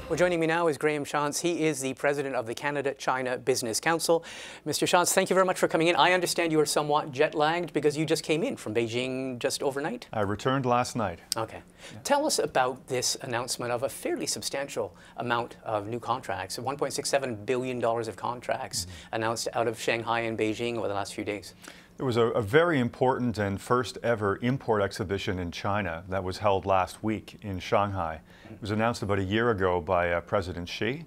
Well, joining me now is Graham Shantz. He is the president of the Canada-China Business Council. Mr. Shantz, thank you very much for coming in. I understand you are somewhat jet-lagged because you just came in from Beijing just overnight? I returned last night. Okay. Yeah. Tell us about this announcement of a fairly substantial amount of new contracts, $1.67 billion of contracts announced out of Shanghai and Beijing over the last few days. There was a very important and first ever import exhibition in China that was held last week in Shanghai. It was announced about a year ago by President Xi,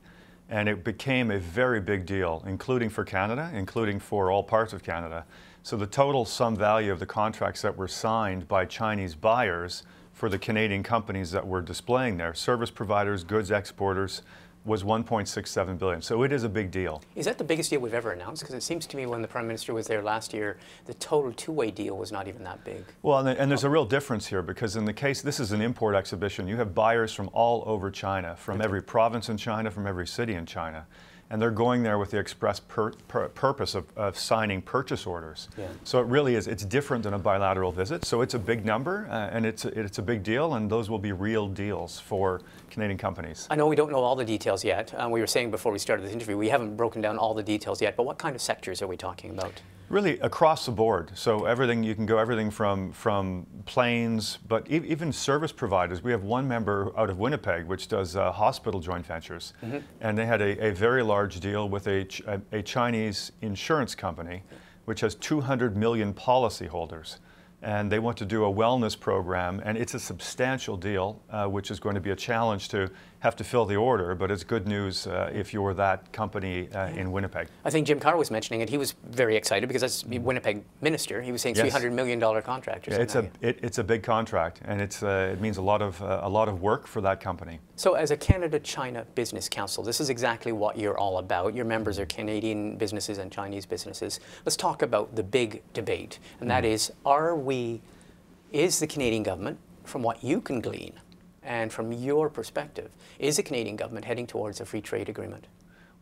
and it became a very big deal, including for Canada, including for all parts of Canada. So the total sum value of the contracts that were signed by Chinese buyers for the Canadian companies that were displaying there, service providers, goods exporters, was $1.67 billion. So it is a big deal. Is that the biggest deal we've ever announced? Because it seems to me when the Prime Minister was there last year, the total two-way deal was not even that big. Well, and there's a real difference here because in the case, this is an import exhibition. You have buyers from all over China, from every province in China, from every city in China. And they're going there with the express purpose of signing purchase orders. Yeah. So it really is, it's different than a bilateral visit. So it's a big number and it's a big deal, and those will be real deals for Canadian companies. I know we don't know all the details yet. We were saying before we started this interview, we haven't broken down all the details yet, but what kind of sectors are we talking about? Really across the board. So everything, you can go everything from planes, but even service providers. We have one member out of Winnipeg which does hospital joint ventures. And they had a very large deal with a Chinese insurance company which has 200 million policyholders. And they want to do a wellness program, and it's a substantial deal, which is going to be a challenge to have to fill the order, but it's good news if you're that company in Winnipeg. I think Jim Carr was mentioning it. He was very excited because that's Winnipeg minister. He was saying $300 million contract or something. It's a big contract, and it means a lot of work for that company. So as a Canada-China Business Council, this is exactly what you're all about. Your members are Canadian businesses and Chinese businesses. Let's talk about the big debate, and that is the Canadian government, from what you can glean and from your perspective, is the Canadian government heading towards a free trade agreement?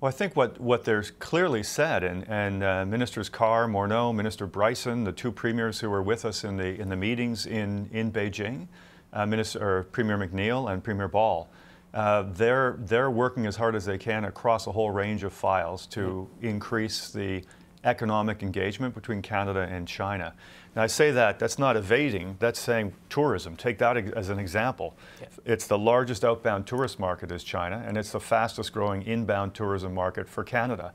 Well, I think what they're clearly said, and Ministers Carr, Morneau, Minister Bryson, the two premiers who were with us in the meetings in Beijing, Premier McNeil and Premier Ball, they're working as hard as they can across a whole range of files to increase the economic engagement between Canada and China. Now I say that's not evading, that's saying tourism. Take that as an example. Yeah. It's the largest outbound tourist market is China, and it's the fastest growing inbound tourism market for Canada.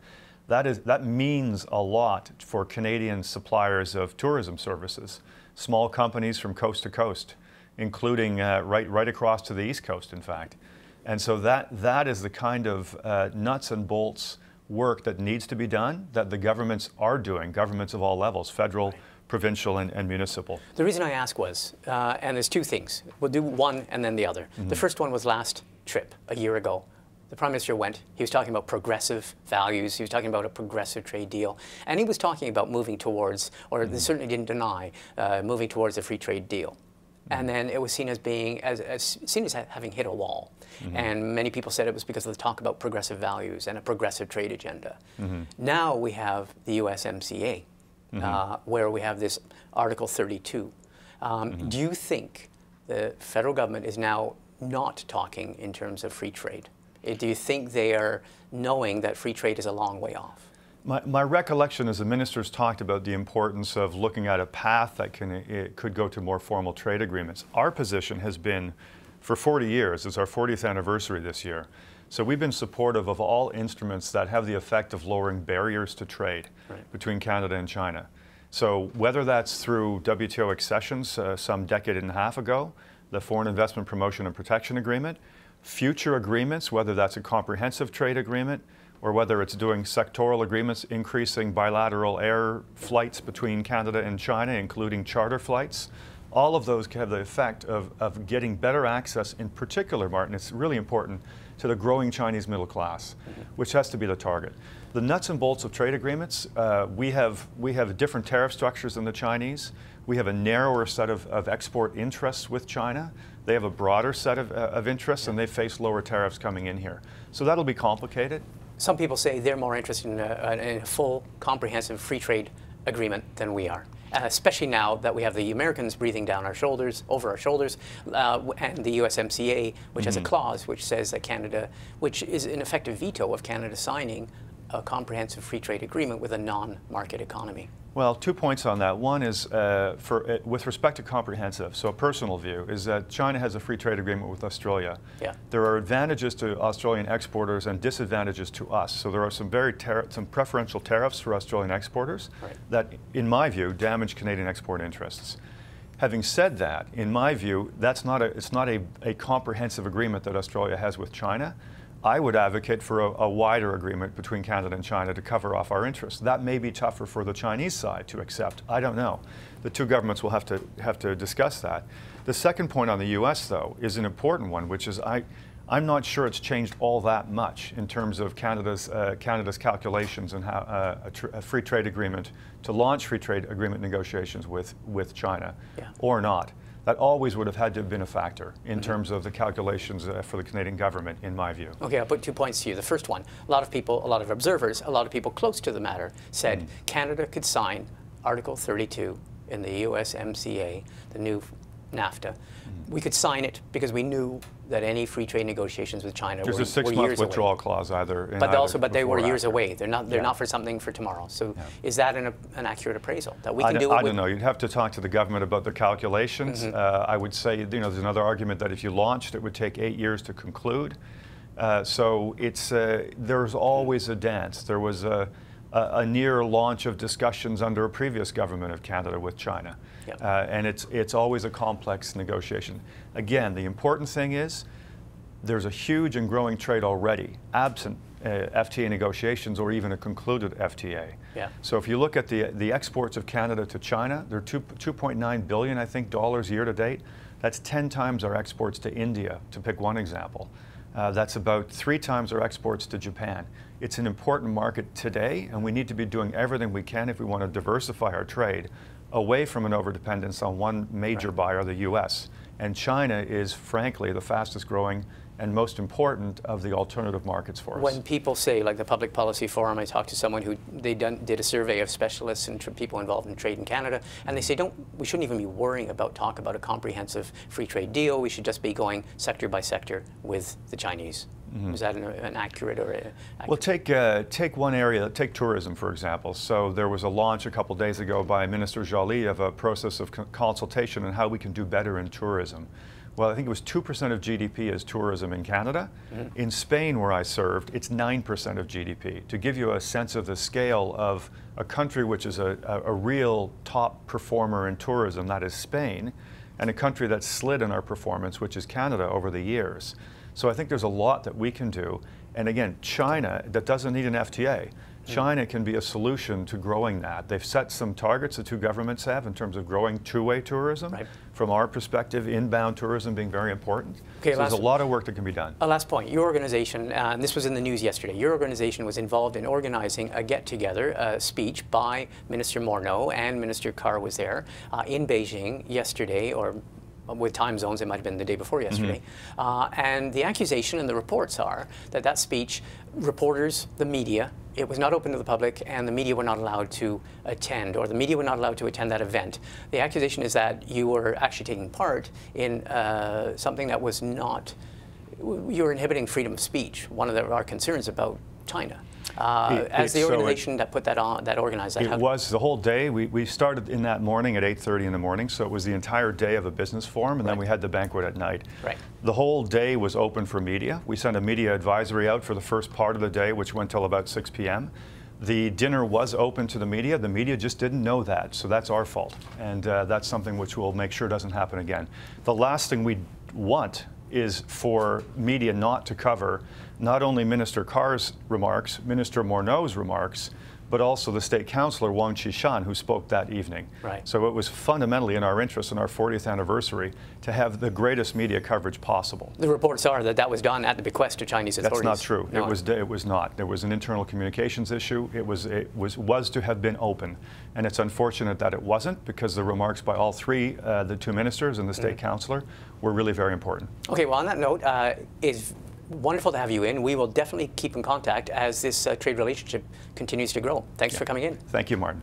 That means a lot for Canadian suppliers of tourism services, small companies from coast to coast, including right across to the East Coast, in fact. And so that is the kind of nuts and bolts work that needs to be done, that the governments are doing, governments of all levels, federal, provincial, and municipal. The reason I ask was, and there's two things. We'll do one and then the other. The first one was last trip, a year ago. The Prime Minister went, he was talking about progressive values, he was talking about a progressive trade deal, and he was talking about moving towards, or they certainly didn't deny, moving towards a free trade deal. And then it was seen as being, seen as having hit a wall. And many people said it was because of the talk about progressive values and a progressive trade agenda. Now we have the USMCA, where we have this Article 32. Do you think the federal government is now not talking in terms of free trade? Do you think they are knowing that free trade is a long way off? My recollection is the ministers talked about the importance of looking at a path that could go to more formal trade agreements. Our position has been, for 40 years, it's our 40th anniversary this year, so we've been supportive of all instruments that have the effect of lowering barriers to trade between Canada and China. So whether that's through WTO accessions some decade and a half ago, the Foreign Investment Promotion and Protection Agreement, future agreements, whether that's a comprehensive trade agreement, or whether it's doing sectoral agreements, increasing bilateral air flights between Canada and China, including charter flights. All of those have the effect of getting better access, in particular, Martin, it's really important, to the growing Chinese middle class, which has to be the target. The nuts and bolts of trade agreements, we have different tariff structures than the Chinese. We have a narrower set of export interests with China. They have a broader set of interests, and they face lower tariffs coming in here. So that'll be complicated. Some people say they're more interested in a full, comprehensive free trade agreement than we are. especially now that we have the Americans breathing down our shoulders, over our shoulders, and the USMCA, which has a clause which says that Canada, which is an effective veto of Canada signing a comprehensive free trade agreement with a non-market economy. Well, 2 points on that. One is with respect to comprehensive, so a personal view is that China has a free trade agreement with Australia. Yeah. There are advantages to Australian exporters and disadvantages to us. So there are some some preferential tariffs for Australian exporters that, in my view, damage Canadian export interests. Having said that, in my view, it's not a comprehensive agreement that Australia has with China. I would advocate for a wider agreement between Canada and China to cover off our interests. That may be tougher for the Chinese side to accept. I don't know. The two governments will have to discuss that. The second point on the U.S., though, is an important one, which is I'm not sure it's changed all that much in terms of Canada's calculations and how a free trade agreement, to launch free trade agreement negotiations with China, or not. That always would have had to have been a factor in terms of the calculations for the Canadian government, in my view. Okay, I'll put 2 points to you. The first one, a lot of people, a lot of observers, a lot of people close to the matter said Canada could sign Article 32 in the USMCA, the new NAFTA. We could sign it because we knew that any free trade negotiations with China There's were, a 6-month withdrawal clause either. But they were years away. They're not for something for tomorrow. So is that an accurate appraisal that we can do? I don't know. You'd have to talk to the government about their calculations. I would say, there's another argument that if you launched, it would take 8 years to conclude. So there's always a dance. There was a near launch of discussions under a previous government of Canada with China. And it's always a complex negotiation. Again, the important thing is there's a huge and growing trade already, absent FTA negotiations or even a concluded FTA. So if you look at the exports of Canada to China, they're $2.9 billion, I think, year to date. That's 10 times our exports to India, to pick one example. That's about 3 times our exports to Japan. It's an important market today, and we need to be doing everything we can if we want to diversify our trade away from an overdependence on one major buyer, the U.S. And China is, frankly, the fastest growing and most important of the alternative markets for us. When people say, like the Public Policy Forum, I talked to someone who did a survey of specialists and people involved in trade in Canada, and they say, we shouldn't even be worrying about talk about a comprehensive free trade deal. We should just be going sector by sector with the Chinese. Is that an accurate or accurate? Well, take one area, take tourism, for example. So there was a launch a couple days ago by Minister Joly of a process of consultation on how we can do better in tourism. Well, I think it was 2% of GDP is tourism in Canada. In Spain, where I served, it's 9% of GDP. To give you a sense of the scale of a country which is a real top performer in tourism, that is Spain, and a country that's slid in our performance, which is Canada, over the years. So I think there's a lot that we can do. And again, China, that doesn't need an FTA. China can be a solution to growing that. They've set some targets, the two governments have, in terms of growing two-way tourism. From our perspective, inbound tourism being very important. Okay, so there's a lot of work that can be done. A last point. Your organization, and this was in the news yesterday, your organization was involved in organizing a get-together, a speech by Minister Morneau, and Minister Carr was there, in Beijing yesterday, or with time zones, it might have been the day before yesterday. And the accusation and the reports are that that speech, reporters, the media, it was not open to the public, and the media were not allowed to attend, or the media were not allowed to attend that event. The accusation is that you were actually taking part in something that was not, you were inhibiting freedom of speech, one of our concerns about China. As the organization that put that on, that organized that. It was the whole day. We started in that morning at 8:30 in the morning, so it was the entire day of a business forum, and then we had the banquet at night. The whole day was open for media. We sent a media advisory out for the first part of the day, which went till about 6 p.m. The dinner was open to the media. The media just didn't know that, so that's our fault, and that's something which we'll make sure doesn't happen again. The last thing we want is for media not to cover not only Minister Carr's remarks, Minister Morneau's remarks, but also the State Councillor Wang Qishan, who spoke that evening. So it was fundamentally in our interest in our 40th anniversary to have the greatest media coverage possible. The reports are that that was done at the bequest of Chinese authorities. That's not true. No. It was not. There was an internal communications issue. It was to have been open, and it's unfortunate that it wasn't, because the remarks by all three, the two ministers and the State Councillor, were really very important. Okay. Well, on that note, it's wonderful to have you in. We will definitely keep in contact as this trade relationship continues to grow. Thanks for coming in. Thank you, Martin.